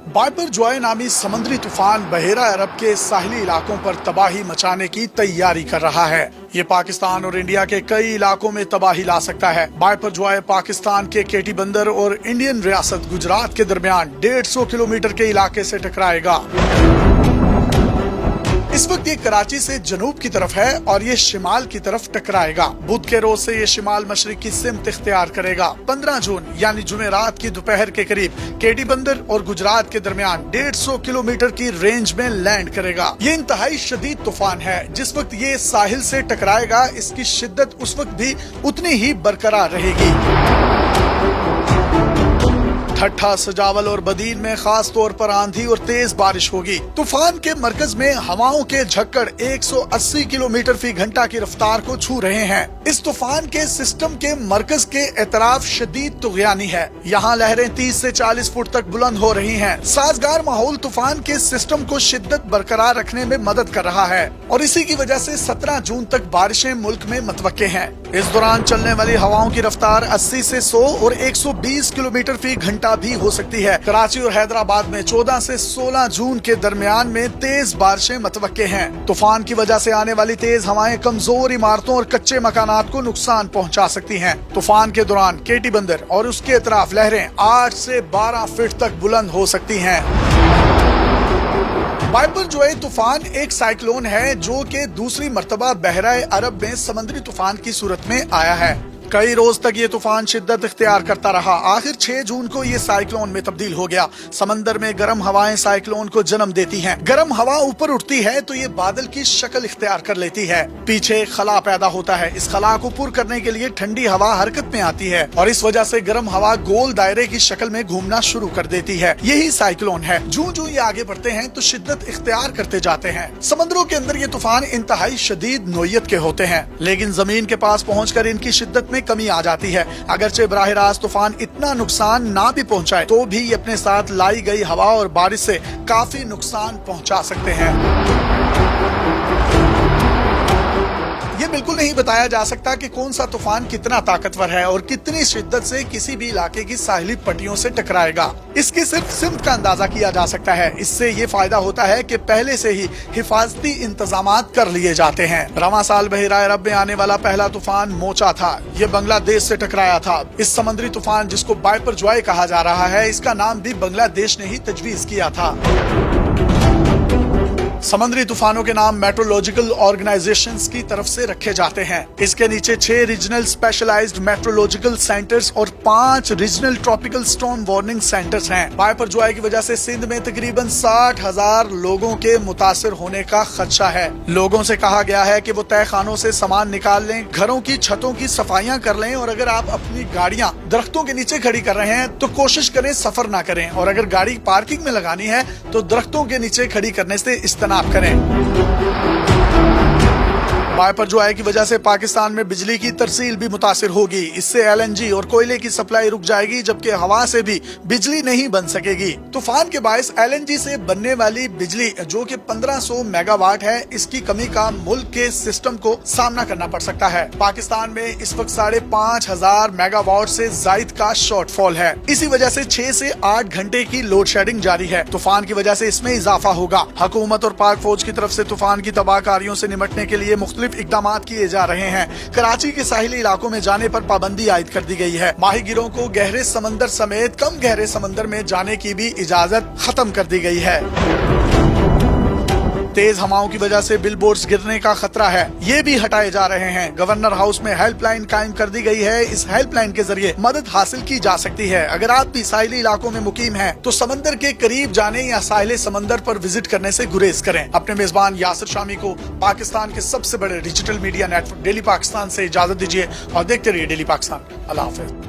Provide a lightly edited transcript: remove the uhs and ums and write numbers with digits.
Wiper Joy नामी समुद्री तूफान बहेरा अरब के साहिली इलाकों पर तबाही मचाने की तैयारी कर रहा है। ये पाकिस्तान और इंडिया के कई इलाकों में तबाही ला सकता है। बाइपर जॉय पाकिस्तान के केटी बंदर और इंडियन रियासत गुजरात के दरमियान 150 किलोमीटर के इलाके से टकराएगा। इस वक्त ये कराची से जनूब की तरफ है और ये शिमाल की तरफ टकराएगा। बुध के रोज से ये शिमाल मशरिक की सिमत इख्तियार करेगा। 15 जून यानी जुमेरात की दोपहर के करीब केटी बंदर और गुजरात के दरमियान 150 किलोमीटर की रेंज में लैंड करेगा। ये इंतहाई शदीद तूफान है। जिस वक्त ये साहिल से टकराएगा इसकी शिद्दत उस वक्त भी उतनी ही बरकरार रहेगी। ठट्ठा, सजावल और बदीन में खास तौर पर आंधी और तेज बारिश होगी। तूफान के मरकज में हवाओं के झक्कड़ 180 किलोमीटर फी घंटा की रफ्तार को छू रहे हैं। इस तूफान के सिस्टम के मरकज के एतराफ शदीद तुग़यानी है। यहाँ लहरें 30 से 40 फुट तक बुलंद हो रही हैं। साजगार माहौल तूफान के सिस्टम को शिद्दत बरकरार रखने में मदद कर रहा है और इसी की वजह से 17 जून तक बारिशें मुल्क में मुतवक्के हैं। इस दौरान चलने वाली हवाओं की रफ्तार 80 से 100 और 120 किलोमीटर फी घंटा भी हो सकती है। कराची और हैदराबाद में 14 से 16 जून के दरमियान में तेज बारिशें मुतवक्के हैं। तूफान की वजह से आने वाली तेज हवाएं कमजोर इमारतों और कच्चे मकानात को नुकसान पहुंचा सकती हैं। तूफान के दौरान केटी बंदर और उसके अतराफ लहरें 8 से 12 फीट तक बुलंद हो सकती हैं। बाइपर जॉय तूफान एक साइक्लोन है जो कि दूसरी मर्तबा बहरा अरब में समुद्री तूफान की सूरत में आया है। कई रोज तक ये तूफान शिद्दत इख्तियार करता रहा। आखिर 6 जून को ये साइक्लोन में तब्दील हो गया। समंदर में गर्म हवाएं साइक्लोन को जन्म देती हैं। गर्म हवा ऊपर उठती है तो ये बादल की शक्ल इख्तियार कर लेती है। पीछे खला पैदा होता है। इस खला को पुर करने के लिए ठंडी हवा हरकत में आती है और इस वजह से गर्म हवा गोल दायरे की शक्ल में घूमना शुरू कर देती है। यही साइक्लोन है। जो ये आगे बढ़ते हैं तो शिद्दत इख्तियार करते जाते हैं। समंदरों के अंदर ये तूफान इंतहाई शदीद नोयत के होते हैं, लेकिन जमीन के पास पहुँचकर इनकी शिद्दत में कमी आ जाती है। अगरचे बराह रास्त तूफान इतना नुकसान ना भी पहुंचाए तो भी ये अपने साथ लाई गई हवा और बारिश से काफी नुकसान पहुंचा सकते हैं। ये बिल्कुल नहीं बताया जा सकता कि कौन सा तूफान कितना ताकतवर है और कितनी शिद्दत से किसी भी इलाके की साहिली पट्टियों से टकराएगा। इसकी सिर्फ सिमत का अंदाजा किया जा सकता है। इससे ये फायदा होता है कि पहले से ही हिफाजती इंतजामात कर लिए जाते हैं। रवां साल बहेरा अरब में आने वाला पहला तूफान मोचा था। ये बांग्लादेश से टकराया था। इस समुद्री तूफान जिसको बाइपर जॉय कहा जा रहा है, इसका नाम भी बांग्लादेश ने ही तजवीज किया था। समुद्री तूफानों के नाम मेट्रोलॉजिकल ऑर्गेनाइजेशंस की तरफ से रखे जाते हैं। इसके नीचे 6 रीजनल स्पेशलाइज्ड मेट्रोलॉजिकल सेंटर्स और 5 regional tropical storm warning centres हैं। बाइपर जॉय की वजह से सिंध में तकरीबन 60,000 लोगों के मुतासिर होने का खदशा है। लोगों से कहा गया है कि वो तय खानों से सामान निकाल लें, घरों की छतों की सफाइयां कर लें और अगर आप अपनी गाड़ियां दरख्तों के नीचे खड़ी कर रहे हैं तो कोशिश करें सफर ना करें और अगर गाड़ी पार्किंग में लगानी है तो दरख्तों के नीचे खड़ी करने से इस्तेनाब करें। बाइपर जॉय की वजह से पाकिस्तान में बिजली की तरसील भी मुतासिर होगी। इससे LNG और कोयले की सप्लाई रुक जाएगी जबकि हवा से भी बिजली नहीं बन सकेगी। तूफान के बायस LNG से बनने वाली बिजली जो कि 1500 मेगावाट है, इसकी कमी का मुल्क के सिस्टम को सामना करना पड़ सकता है। पाकिस्तान में इस वक्त 5,500 मेगावाट से जायद का शॉर्टफॉल है। इसी वजह से 6 से 8 घंटे की लोड शेडिंग जारी है। तूफान की वजह से इसमें इजाफा होगा। हुकूमत और पाक फौज की तरफ से तूफान की तबाहकारियों से निपटने के लिए मुख्तलिफ इकदामात किए जा रहे हैं। कराची के साहिली इलाकों में जाने पर पाबंदी आयद कर दी गई है। माहीगिरों को गहरे समंदर समेत कम गहरे समंदर में जाने की भी इजाजत खत्म कर दी गई है। तेज हवाओं की वजह से बिलबोर्ड्स गिरने का खतरा है, ये भी हटाए जा रहे हैं। गवर्नर हाउस में हेल्पलाइन कायम कर दी गई है। इस हेल्पलाइन के जरिए मदद हासिल की जा सकती है। अगर आप भी साहिली इलाकों में मुकीम हैं तो समंदर के करीब जाने या साहिल समंदर पर विजिट करने से गुरेज करें। अपने मेजबान यासिर शामी को पाकिस्तान के सबसे बड़े digital media network daily Pakistan से इजाजत दीजिए और देखते रहिए डेली पाकिस्तान। अल्लाह हाफिज।